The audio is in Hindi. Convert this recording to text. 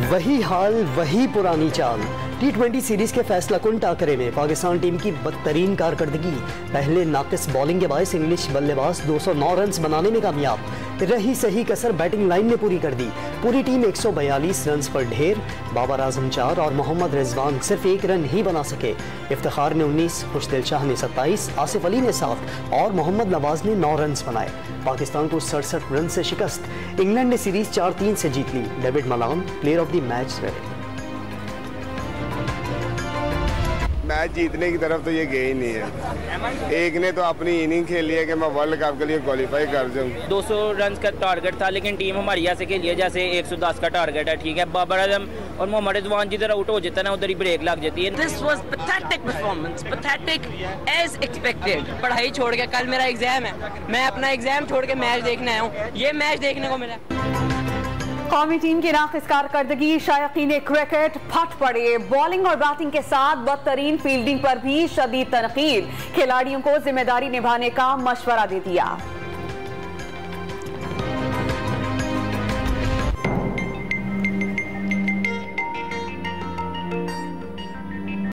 वही हाल वही पुरानी चाल। T20 सीरीज के फैसला कुन टाकरे में पाकिस्तान टीम की बदतरीन कारकर्दगी। पहले नाकिस बॉलिंग के बायस इंग्लिश बल्लेबाज 209 रन बनाने में कामयाब। रही सही कसर बैटिंग लाइन ने पूरी कर दी। पूरी टीम 142 रन पर ढेर। बाबर आजम 4 और मोहम्मद रिजवान सिर्फ 1 रन ही बना सके। इफ्तिखार ने 19, खुशदिल शाह ने 27, आसिफ अली ने 7 और मोहम्मद नवाज ने 9 रन बनाए। पाकिस्तान को 67 रन से शिकस्त। इंग्लैंड ने सीरीज 4-3 से जीत ली। David Malan player of the match रहे। मैच जीतने की तरफ तो ये गए ही नहीं है। एक ने तो अपनी इनिंग खेली है कि मैं वर्ल्ड कप के लिए क्वालिफाई कर जाऊँ। 200 रन का टारगेट था, लेकिन टीम हमारी ऐसे खेली है जैसे 110 का टारगेट है। ठीक है, बाबर आजम और मोहम्मद रिजवान जिधर आउट हो जाता है ना, उधर ही ब्रेक लग जाती है। This was pathetic performance, pathetic as expected। पढ़ाई छोड़ के, कल मेरा एग्जाम है, मैं अपना एग्जाम छोड़ के मैच देखने आया हूँ। ये मैच देखने को मिला। कौमी टीम की नाक़िस कारकर्दगी, शायकीन क्रिकेट फट पड़े। बॉलिंग और बैटिंग के साथ बदतरीन फील्डिंग पर भी शदीद तनकीद। खिलाड़ियों को जिम्मेदारी निभाने का मशवरा दे दिया।